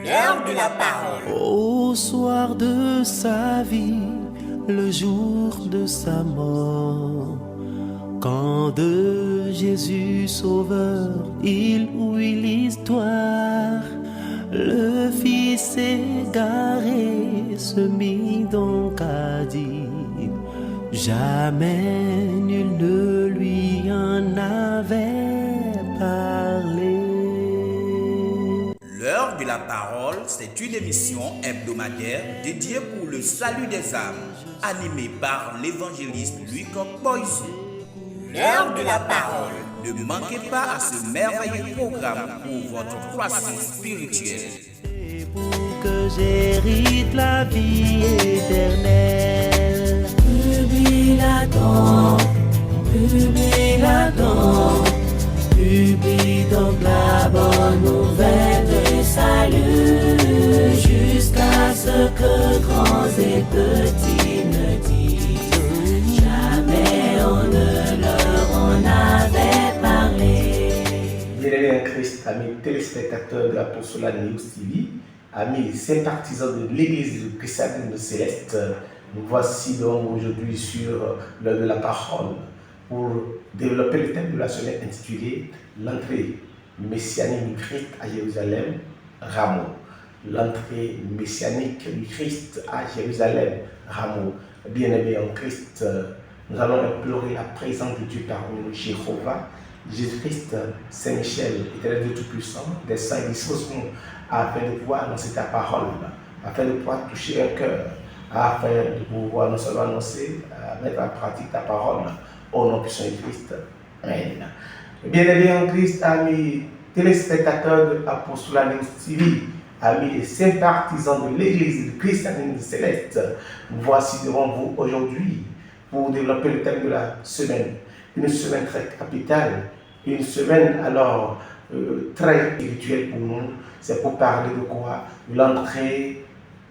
L'heure de la parole. Au soir de sa vie, le jour de sa mort, quand de Jésus Sauveur il ouït l'histoire, le Fils égaré se mit donc à dire, jamais nul ne lui en avait parlé. L'heure de la parole, c'est une émission hebdomadaire dédiée pour le salut des âmes, animée par l'évangéliste Luc Boyson. L'heure de la parole. Ne manquez pas à ce merveilleux programme pour votre croissance spirituelle. Et pour que j'hérite la vie éternelle. Publie donc la bonne nouvelle de salut, jusqu'à ce que grands et petits ne disent, jamais on ne leur en avait parlé. Bien-aimés en Christ, amis téléspectateurs de l'Apostolat News TV, amis sympathisants de l'Église du Christianisme céleste, nous voici donc aujourd'hui sur l'heure de la parole pour développer le thème de la semaine intitulé l'entrée messianique du Christ à Jérusalem, Rameau. L'entrée messianique du Christ à Jérusalem, Rameau. Bien-aimés en Christ, nous allons implorer la présence de Dieu parmi nous, Jéhovah, Jésus-Christ, Saint-Michel, éternel Dieu Tout-Puissant, des saints dispose-nous afin de pouvoir annoncer ta parole, afin de pouvoir toucher un cœur, afin de pouvoir non seulement annoncer, mettre en pratique ta parole, au nom puissant de Christ. Amen. Bien-aimés en Christ, amis téléspectateurs de l'Apostolat News TV, amis et sympathisants de l'Église du Christianisme céleste, voici devant vous aujourd'hui pour développer le thème de la semaine. Une semaine très capitale, une semaine alors très spirituelle pour nous. C'est pour parler de quoi? L'entrée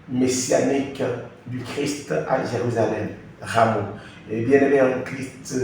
messianique du Christ à Jérusalem, Rameau. Et bien aimé en Christ,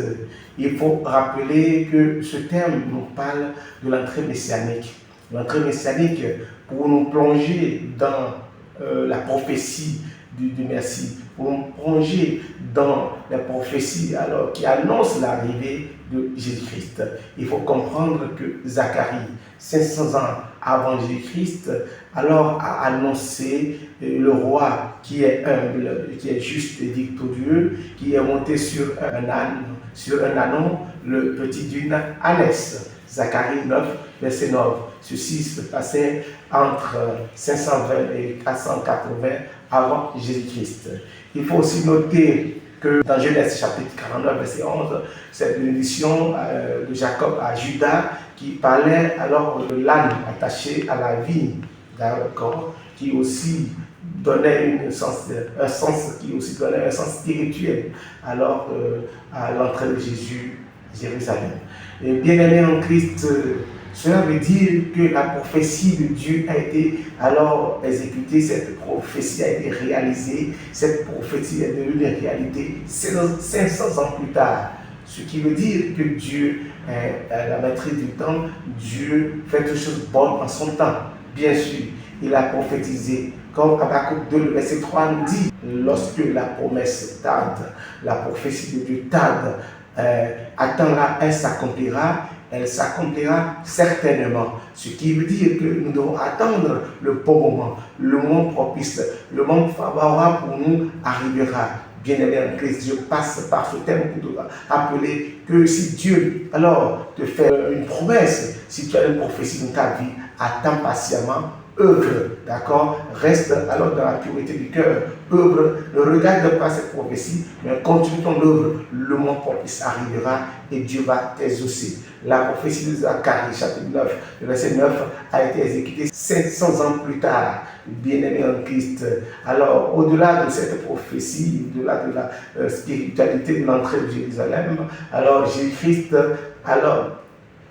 il faut rappeler que ce terme nous parle de l'entrée messianique. L'entrée messianique pour nous plonger dans la prophétie du Messie, pour nous plonger dans la prophétie alors, qui annonce l'arrivée de Jésus-Christ. Il faut comprendre que Zacharie, 500 ans avant Jésus-Christ, alors a annoncé le roi qui est humble, qui est juste et victorieux, qui est monté sur un âne, sur un ânon, le petit d'une ânesse. Zacharie 9, verset 9. Ceci se passait entre 520 et 480 avant Jésus-Christ. Il faut aussi noter que dans Genèse chapitre 49, verset 11, c'est une édition de Jacob à Judas qui parlait alors de l'âne attaché à la vigne, d'accord, qui aussi donnait un sens spirituel alors à l'entrée de Jésus à Jérusalem. Et bien aimé en Christ, cela veut dire que la prophétie de Dieu a été alors exécutée, cette prophétie a été réalisée, cette prophétie est devenue une réalité 500 ans plus tard. Ce qui veut dire que Dieu est la maîtrise du temps, Dieu fait toutes choses bonnes en son temps. Bien sûr, il a prophétisé, comme Habakkuk 2, le verset 3 nous dit, lorsque la promesse tarde, la prophétie de Dieu tarde, attendra, elle s'accomplira certainement. Ce qui veut dire que nous devons attendre le bon moment, le moment propice, le moment favorable pour nous arrivera. Bien-aimé en Christ, Dieu passe par ce thème pour te rappeler que si Dieu alors te fait une promesse, si tu as une prophétie dans ta vie, attends patiemment, œuvre, d'accord, reste alors dans la pureté du cœur, œuvre, ne regarde pas cette prophétie, mais continue ton œuvre, le moment propice arrivera et Dieu va t'exaucer. La prophétie de Zacharie, chapitre 9, le verset 9, a été exécutée 500 ans plus tard, bien-aimé en Christ. Alors, au-delà de cette prophétie, au-delà de la spiritualité de l'entrée de Jérusalem, alors Jésus-Christ, alors,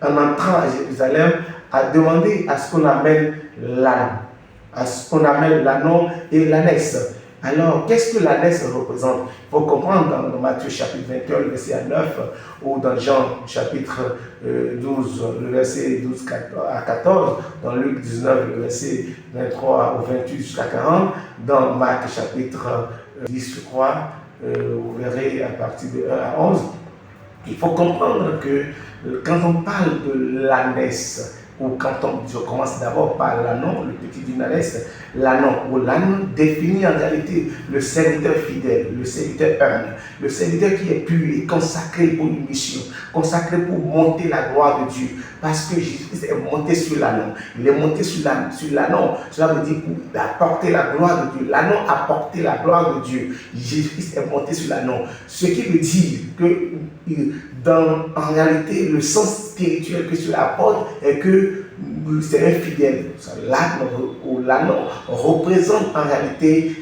en entrant à Jérusalem, a demandé à ce qu'on amène l'âne, à ce qu'on amène l'ânon et l'ânesse. Alors, qu'est-ce que l'ânesse représente? Il faut comprendre dans Matthieu chapitre 21, le verset 9, ou dans Jean chapitre 12, le verset 12 à 14, dans Luc 19, le verset 23 au 28 jusqu'à 40, dans Marc chapitre 10, je crois, vous verrez à partir de 1 à 11. Il faut comprendre que quand on parle de l'ânesse, ou quand je commence d'abord par l'ânon, le petit d'une ânesse, l'ânon définit en réalité le serviteur fidèle, le serviteur humble, le serviteur qui est pur et consacré pour une mission, consacré pour monter la gloire de Dieu. Parce que Jésus est monté sur l'ânon. Il est monté sur l'ânon. Cela veut dire pour apporter la gloire de Dieu. L'ânon a porté la gloire de Dieu. Jésus est monté sur l'ânon. Ce qui veut dire que en réalité, le sens spirituel que cela apporte est que c'est un fidèle. L'ânon représente en réalité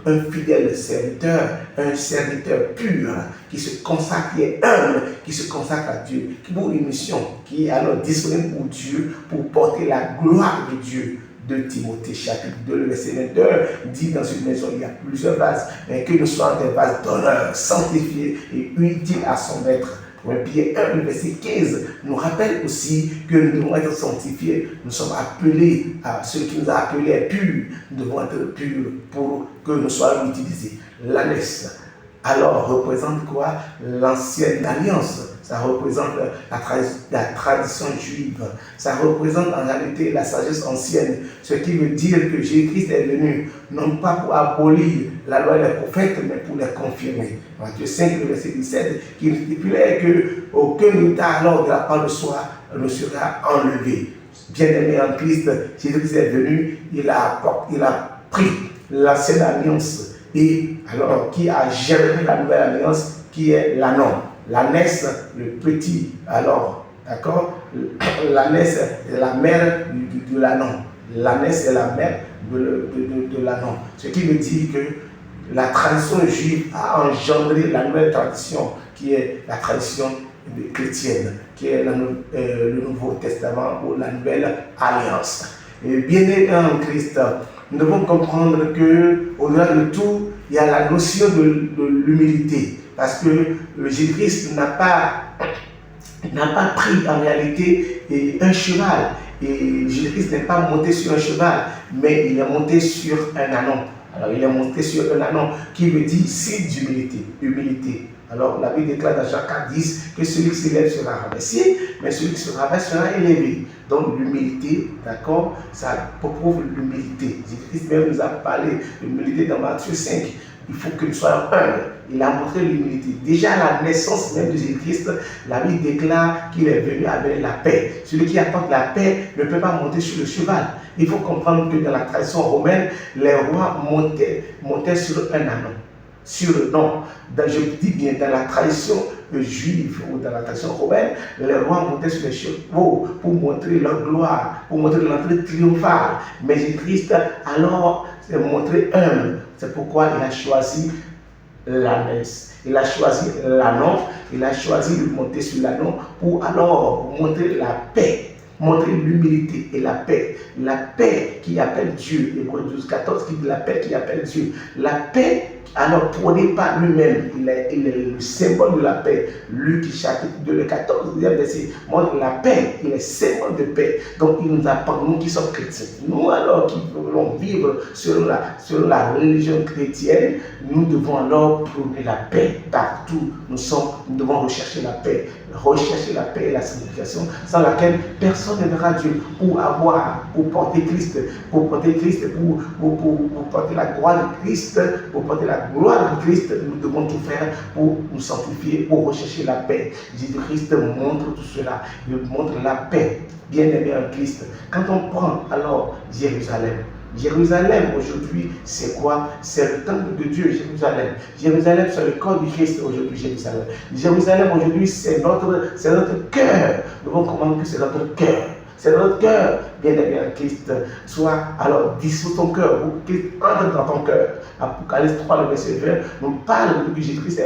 un fidèle serviteur, un serviteur pur, qui se consacre, qui est humble, qui se consacre à Dieu, qui pour une mission, qui est alors disponible pour Dieu, pour porter la gloire de Dieu. De Timothée chapitre 2, le verset 21, dit dans une maison, il y a plusieurs vases, mais que nous soyons des vases d'honneur, sanctifiés et utiles à son maître. Pierre 1, le verset 15, nous rappelle aussi que nous devons être sanctifiés. Nous sommes appelés, à celui qui nous a appelés est pur. Nous devons être purs pour que nous soyons utilisés. L'ânesse, alors, représente quoi? L'ancienne alliance. Ça représente la tradition juive. Ça représente en réalité la sagesse ancienne. Ce qui veut dire que Jésus-Christ est venu, non pas pour abolir la loi des prophètes, mais pour les confirmer. Matthieu 5, le verset 17, qui stipulait qu'aucun état alors de la part de soi ne sera enlevé. Bien-aimé en Christ, Jésus-Christ est venu, il a pris l'ancienne alliance et alors qui a géré la nouvelle alliance qui est l'ânon. L'ânesse, le petit, alors, d'accord? L'ânesse est la mère de l'ânon. L'ânesse est la mère de l'ânon. Ce qui veut dire que la tradition juive a engendré la nouvelle tradition qui est la tradition chrétienne, qui est le Nouveau Testament ou la Nouvelle Alliance. Et bien aimé en Christ, nous devons comprendre qu'au-delà de tout, il y a la notion de l'humilité. Parce que Jésus-Christ n'a pas pris en réalité un cheval. Et Jésus-Christ n'est pas monté sur un cheval, mais il est monté sur un ânon. Alors il est monté sur un ânon qui veut dire signe d'humilité. Humilité. Alors la Bible déclare dans Jean 4, 10 que celui qui s'élève sera rabaissé, mais celui qui se rabaisse sera élevé. Donc l'humilité, d'accord, ça prouve l'humilité. Jésus-Christ même nous a parlé de l'humilité dans Matthieu 5. Il faut que nous soyons humbles. Il a montré l'humilité. Déjà à la naissance même de Jésus-Christ, la Bible déclare qu'il est venu avec la paix. Celui qui apporte la paix ne peut pas monter sur le cheval. Il faut comprendre que dans la tradition romaine, les rois montaient sur un ânon. Je dis bien, dans la tradition juive ou dans la tradition romaine, les rois montaient sur les chevaux pour montrer leur gloire, pour montrer l'entrée triomphale. Mais Jésus-Christ, alors, s'est montré humble. C'est pourquoi il a choisi l'ânesse. Il a choisi l'ânon, il a choisi de monter sur l'ânon pour alors montrer la paix. Montrer l'humilité et la paix qui appelle Dieu. Hébreux 12, 14 qui dit la paix qui appelle Dieu. La paix, alors prônée par lui-même, il est le symbole de la paix. Luc chapitre 2, le 14, verset montre la paix, il est symbole de paix. Donc il nous apprend, nous qui sommes chrétiens, nous alors qui voulons vivre selon la religion chrétienne, nous devons alors prôner la paix partout. Nous devons rechercher la paix et la sanctification, sans laquelle personne ne verra Dieu. Pour porter Christ, pour porter la gloire de Christ, pour porter la gloire de Christ, nous devons tout faire pour nous sanctifier, pour rechercher la paix. Jésus-Christ montre tout cela, il montre la paix, bien-aimé en Christ. Quand on prend alors Jérusalem aujourd'hui, c'est quoi? C'est le temple de Dieu, Jérusalem. Jérusalem, c'est le corps du Christ aujourd'hui, Jérusalem aujourd'hui, c'est notre cœur. Nous devons comprendre que c'est notre cœur. C'est notre cœur, bien-aimé en Christ. Soit alors dissous ton cœur, pour qu'il entre dans ton cœur. Apocalypse 3, le verset 20, nous parle de Jésus-Christ,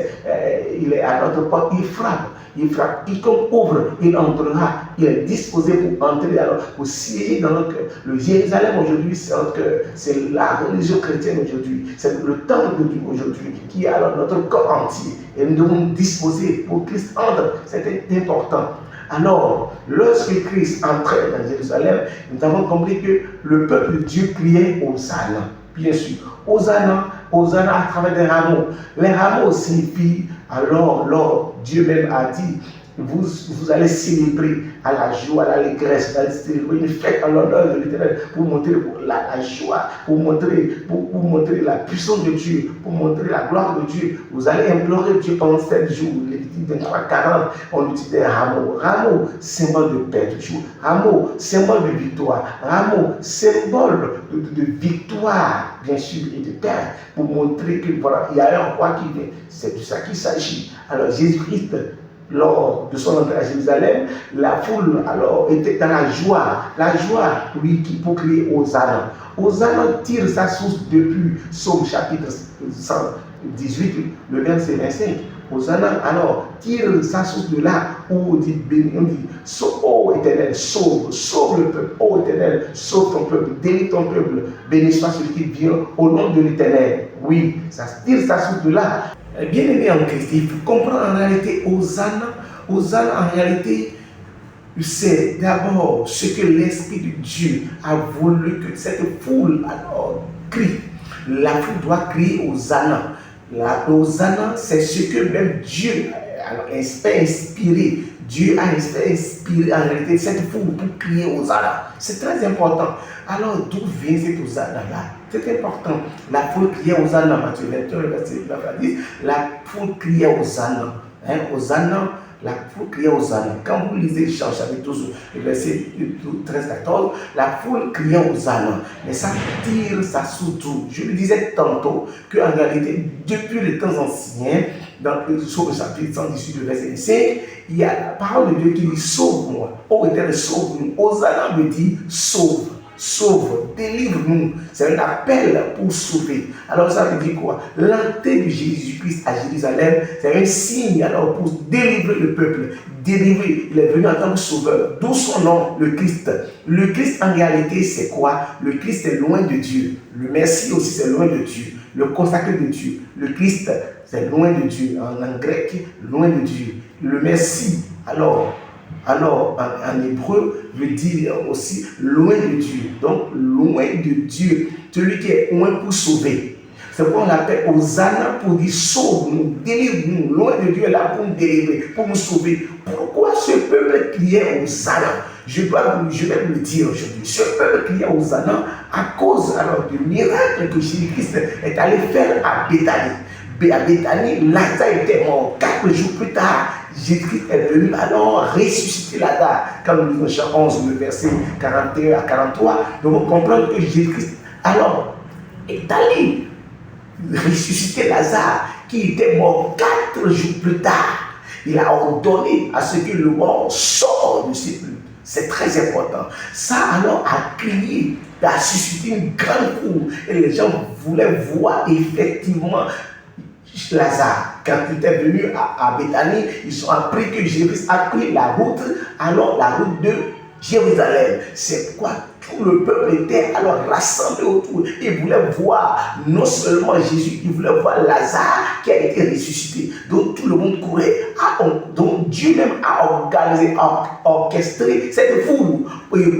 il est à notre porte, il frappe. Il frappe, quiconque ouvre, il entrera. Il est disposé pour entrer, alors pour siéger dans notre cœur. Le Jérusalem aujourd'hui, c'est notre cœur. C'est la religion chrétienne aujourd'hui. C'est le temple de Dieu aujourd'hui qui est alors notre corps entier. Et nous devons nous disposer pour que Christ entre. C'est important. Alors, lorsque Christ entrait dans Jérusalem, nous avons compris que le peuple de Dieu criait Hosanna. Bien sûr, Hosanna, Hosanna à travers des rameaux. Les rameaux signifient, alors Dieu même a dit, vous allez célébrer à la joie, à l'allégresse, vous allez célébrer une fête en l'honneur de l'Éternel pour montrer la joie, pour montrer la puissance de Dieu, pour montrer la gloire de Dieu. Vous allez implorer Dieu pendant 7 jours, Lévitique 23, 40, on utilise des rameaux. Rameaux, symbole de paix toujours. Rameaux, symbole de victoire. Rameaux, symbole de victoire, bien sûr, et de paix, pour montrer que voilà, il y a un roi qui vient. C'est de ça qu'il s'agit. Alors Jésus-Christ, lors de son entrée à Jérusalem, la foule alors était dans la joie. La joie, oui, qui pour crier Hosanna. Hosanna tire sa source depuis Psaume chapitre 118, le verset 25. Hosanna alors tire sa source de là où on dit, ô Éternel, sauve le peuple, ô Éternel, sauve ton peuple, délivre ton peuple, béni soit celui qui vient au nom de l'Éternel. Oui, ça tire sa source de là. Bien-aimé en Christ, il faut comprendre en réalité Hosanna. Hosanna en réalité, c'est d'abord ce que l'Esprit de Dieu a voulu que cette foule alors crie. La foule doit crier Hosanna. La Hosanna, c'est ce que même Dieu a inspiré. Dieu a inspiré en réalité cette foule pour crier Hosanna. C'est très important. Alors d'où vient cette Hosanna-là? C'est important. La foule criait Hosanna, Matthieu 21, verset 9 à 10. La foule criait Hosanna. Hosanna, la foule criait Hosanna. Quand vous lisez Jean chapitre 12, verset 13-14, la foule criait Hosanna. Mais ça tire ça surtout. Je le disais tantôt qu'en réalité, depuis les temps anciens, dans le chapitre 118, verset 5, il y a la parole de Dieu qui dit sauve-moi. Ô Éternel, sauve-nous. Hosanna me dit sauve. Sauve, délivre-nous. C'est un appel pour sauver. Alors ça veut dire quoi? L'entrée de Jésus-Christ à Jérusalem, c'est un signe alors pour délivrer le peuple. Délivrer, il est venu en tant que sauveur. D'où son nom, le Christ. Le Christ en réalité c'est quoi? Le Christ est loin de Dieu. Le Messie aussi c'est loin de Dieu. Le consacré de Dieu. Le Christ c'est loin de Dieu. En grec, loin de Dieu. Le Messie, alors en hébreu, veut dire aussi loin de Dieu. Donc, loin de Dieu, celui qui est loin pour sauver. C'est pourquoi on l'appelle Hosanna pour dire sauve-nous, délivre-nous. Loin de Dieu est là pour nous délivrer, pour nous sauver. Pourquoi ce peuple criait Hosanna? Je vais vous le dire aujourd'hui. Ce peuple criait Hosanna à cause alors du miracle que Jésus-Christ est allé faire à Béthanie. À Béthanie, Lazare était mort. 4 jours plus tard, Jésus-Christ est venu alors ressusciter Lazare. Quand nous lisons Jean 11, le verset 41 à 43, nous devons comprendre que Jésus-Christ alors est allé ressusciter Lazare qui était mort 4 jours plus tard. Il a ordonné à ce que le mort sorte de ses sépulcre. C'est très important. Ça alors a crié, a suscité une grande foule et les gens voulaient voir effectivement Lazare. Quand il était venu à Béthanie, ils ont appris que Jésus a pris la route, alors la route de Jérusalem. C'est pourquoi tout le peuple était alors rassemblé autour. Ils voulaient voir non seulement Jésus, ils voulaient voir Lazare qui a été ressuscité. Donc tout le monde courait. Donc Dieu même a organisé, a orchestré cette foule,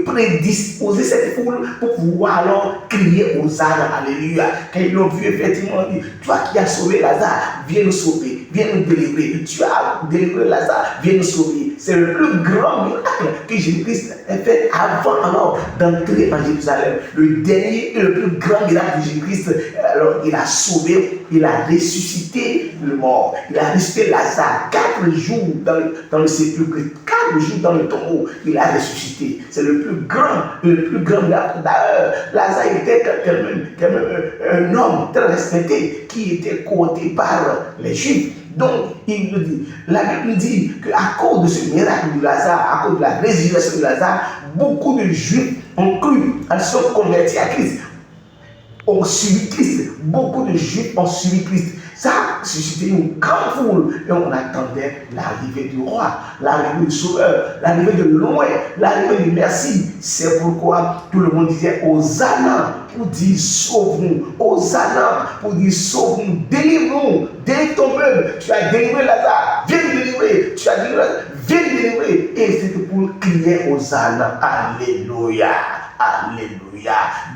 prédisposé cette foule pour pouvoir alors crier Hosanna, alléluia. Quand ils l'ont vu, effectivement, dit, toi qui as sauvé Lazare, viens nous sauver, viens nous délivrer. Tu as délivré Lazare, viens nous sauver. C'est le plus grand miracle que Jésus-Christ a fait avant alors d'entrer en Jérusalem. Le dernier et le plus grand miracle de Jésus-Christ, alors il a sauvé, il a ressuscité le mort. Il a ressuscité Lazare 4 jours dans le sépulcre, 4 jours dans le tombeau. Il a ressuscité. C'est le plus grand miracle. D'ailleurs, Lazare était quand même un homme très respecté qui était courté par les Juifs. Donc, la Bible dit qu'à cause de ce miracle de Lazare, à cause de la résurrection de Lazare, beaucoup de Juifs ont cru, elles sont convertis à Christ, ont suivi Christ. Beaucoup de Juifs ont suivi Christ. Ça a suscité une grande foule et on attendait l'arrivée du roi, l'arrivée du sauveur, l'arrivée de loin, l'arrivée du Messie. C'est pourquoi tout le monde disait Hosanna pour dire sauve-nous, Hosanna pour dire sauve-nous, délivre-nous, délivre ton peuple. Tu as délivré Lazare, viens nous délivrer. Tu as délivré, viens nous délivrer. Et c'était pour crier Hosanna. Alléluia. Alléluia.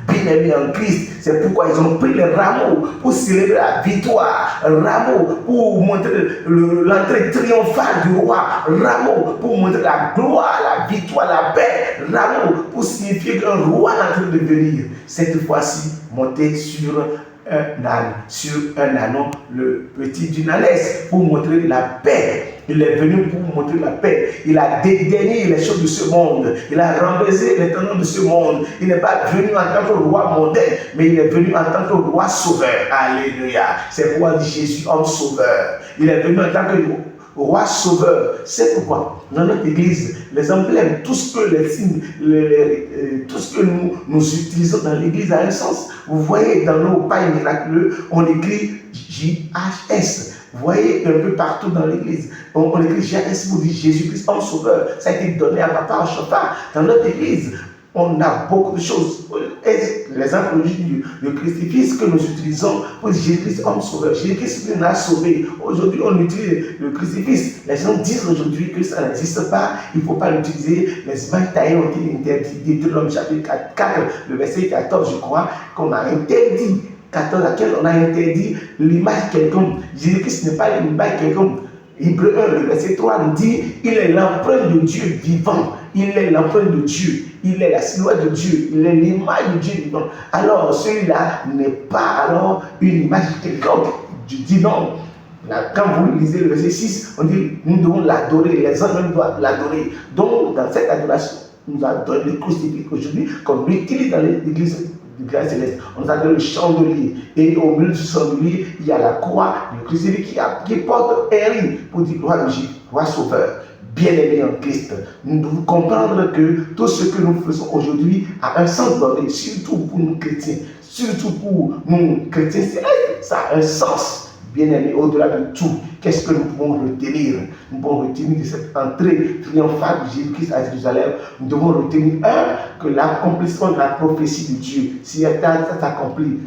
Bien-aimés en Christ, c'est pourquoi ils ont pris les rameaux pour célébrer la victoire, rameaux pour montrer l'entrée triomphale du roi, rameaux pour montrer la gloire, la victoire, la paix, rameaux pour signifier qu'un roi est en train de venir. Cette fois-ci, monté sur un âne, sur un ânon, le petit d'une ânesse, pour montrer la paix. Il est venu pour montrer la paix. Il a dédaigné les choses de ce monde. Il a renversé les tenants de ce monde. Il n'est pas venu en tant que roi mondain, mais il est venu en tant que roi sauveur. Alléluia. C'est pourquoi dit Jésus, homme sauveur. Il est venu en tant que roi sauveur. C'est pourquoi dans notre église, les emblèmes, tout ce que les signes, tout ce que nous utilisons dans l'église a un sens. Vous voyez dans nos pailles miraculeux, on écrit JHS. Vous voyez un peu partout dans l'église, on écrit JHS pour dire Jésus-Christ, homme sauveur. Ça a été donné à papa en chauffard. Dans notre église, on a beaucoup de choses. Les apologies du crucifix que nous utilisons pour dire Jésus-Christ, homme sauveur. Jésus-Christ nous a sauvés. Aujourd'hui, on utilise le crucifix. Les gens disent aujourd'hui que ça n'existe pas. Il ne faut pas l'utiliser. Les images taillées ont été interdites. Deutéronome chapitre 4, le verset 14, je crois, qu'on a interdit. 14, laquelle on a interdit l'image quelconque. Jésus-Christ n'est pas l'image quelconque. Hébreu 1, le verset 3 nous dit, il est l'empreinte de Dieu vivant. Il est l'empreinte de Dieu. Il est la silhouette de Dieu. Il est l'image de Dieu vivant. Alors, celui-là n'est pas alors une image quelconque. Je dis non. Là, quand vous lisez le verset 6, on dit, nous devons l'adorer. Les hommes même doivent l'adorer. Donc, dans cette adoration, nous adorons le crucifix aujourd'hui, comme l'utilise dans l'église du Grâce Céleste. On adore le chandelier. Et au milieu du chandelier, il y a la croix, le crucifix qui porte Henri pour dire gloire de Jésus, roi sauveur. Bien-aimés en Christ, nous devons comprendre que tout ce que nous faisons aujourd'hui a un sens donné, surtout pour nous chrétiens, surtout pour nous chrétiens célestes, ça a un sens. Bien-aimés, au-delà de tout, qu'est-ce que nous pouvons retenir? Nous pouvons retenir de cette entrée triomphale de Jésus-Christ à Jérusalem. Nous devons retenir, que l'accomplissement de la prophétie de Dieu, si ça s'accomplit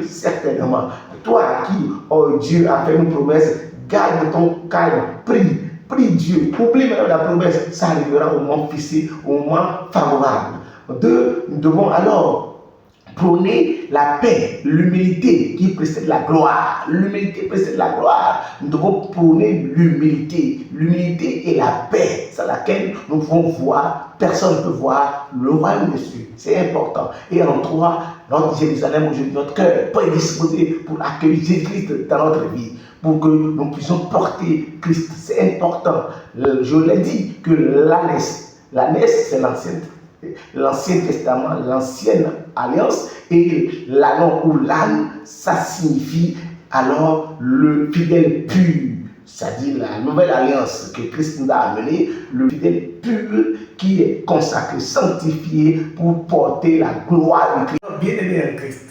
certainement. Toi à qui Dieu a fait une promesse, garde ton calme, prie Dieu, oublie même la promesse, ça arrivera au moment fixé, au moment favorable. Nous devons alors prôner la paix, l'humilité qui précède la gloire. L'humilité précède la gloire. Nous devons prôner l'humilité. L'humilité et la paix, c'est laquelle nous pouvons voir, personne ne peut voir le royaume des cieux. C'est important. Et en trois, notre Jérusalem, aujourd'hui, notre cœur est prédisposé pour accueillir Jésus-Christ dans notre vie, pour que nous puissions porter Christ. C'est important. Je l'ai dit que l'ânesse, c'est l'Ancien Testament, l'ancienne alliance, et l'ânon ou l'âne, ça signifie alors le fidèle pur, c'est-à-dire la nouvelle alliance que Christ nous a amenée, le fidèle pur qui est consacré, sanctifié pour porter la gloire de Christ. Bien-aimé en Christ,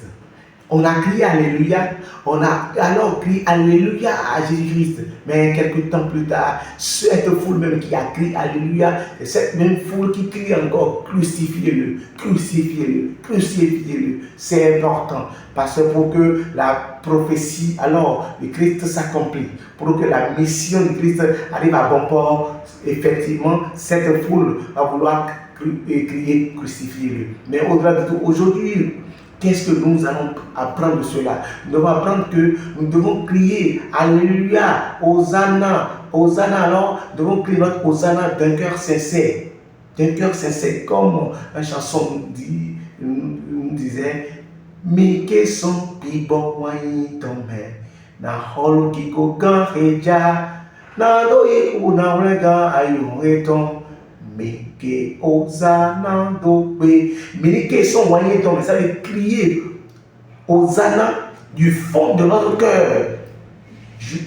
on a crié Alléluia, on a alors crié Alléluia à Jésus-Christ. Mais quelques temps plus tard, cette foule même qui a crié Alléluia, cette même foule qui crie encore crucifiez-le, crucifiez-le, crucifiez-le. C'est important parce que pour que la prophétie alors de Christ s'accomplit, pour que la mission de Christ arrive à bon port, effectivement, cette foule va vouloir crier crucifiez-le. Mais au-delà de tout, aujourd'hui, qu'est-ce que nous allons apprendre de cela? Nous devons apprendre que nous devons crier Alléluia, Hosanna, Hosanna. Alors, nous devons crier notre Hosanna d'un cœur sincère. D'un cœur sincère, comme la chanson nous disait, mais que son pibo wani tombe, na holo kiko kan reja, na doye kuna rega ayon eton. Meke Hosanna dope. Meke son moyen tombe. Ça veut crier Hosanna du fond de notre cœur.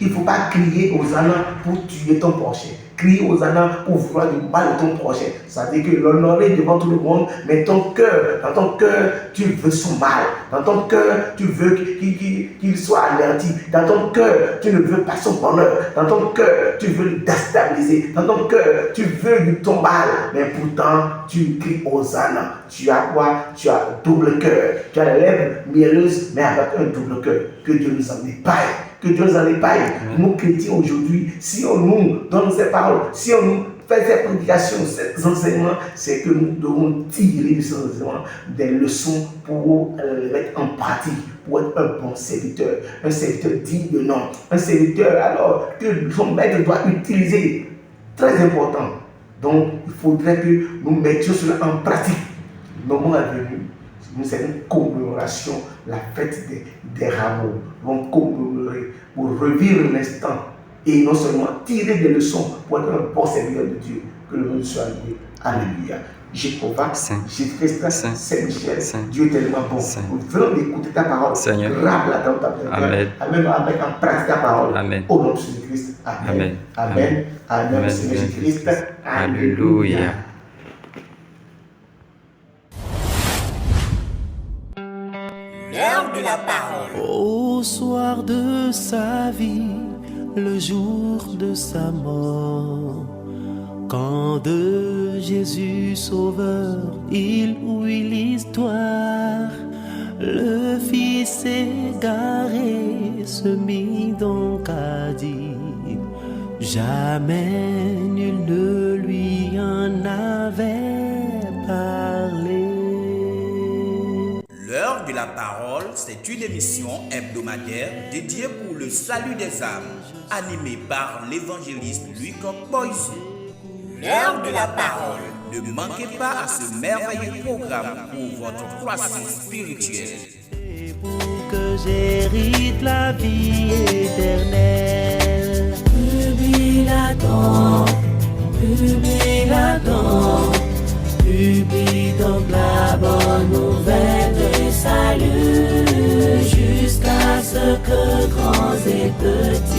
Il ne faut pas crier aux ânes pour tuer ton prochain. Crier aux ânes pour vouloir du mal de ton prochain. Ça veut dire que l'honorer devant tout le monde, mais dans ton cœur, tu veux son mal. Dans ton cœur, tu veux qu'il soit averti. Dans ton cœur, tu ne veux pas son bonheur. Dans ton cœur, tu veux le déstabiliser. Dans ton cœur, tu veux du ton mal. Mais pourtant, tu cries aux ânes. Tu as quoi? Tu as un double cœur. Tu as les lèvres mielleuses, mais avec un double cœur. Que Dieu nous en épargne. Que Dieu nous en épargne. Nous chrétiens aujourd'hui, si on nous donne ces paroles, si on nous fait ces prédications, ces enseignements, c'est que nous devons tirer de ces enseignements des leçons pour les mettre en pratique, pour être un bon serviteur, un serviteur digne de nom, un serviteur alors que son maître doit utiliser. Très important. Donc, il faudrait que nous mettions cela en pratique. Le moment est venu. Nous avons une commémoration, la fête des rameaux. Nous allons commémorer pour revivre l'instant et non seulement tirer des leçons pour être un bon serviteur de Dieu. Que le monde soit loué. Alléluia. Jéhovah, Jésus-Christ, Saint-Michel, Dieu est tellement bon. Nous venons d'écouter ta parole. Seigneur. Râle dans ta prière. Amen. Amen. Avec en pratique ta parole. Amen. Au nom de Jésus-Christ. Amen. Amen. Amen. Seigneur Jésus-Christ. Alléluia. L'heure de la parole. Au soir de sa vie, le jour de sa mort, quand de Jésus Sauveur il ouït l'histoire, le Fils égaré se mit donc à dire, jamais nul ne lui en avait parlé. L'heure de la parole, c'est une émission hebdomadaire dédiée pour le salut des âmes, animée par l'évangéliste Louis Boyson. L'heure de la parole. Ne manquez pas à ce merveilleux programme pour votre croissance spirituelle. Et pour que j'hérite la vie éternelle. Publie donc la bonne nouvelle de salut, jusqu'à ce que grands et petits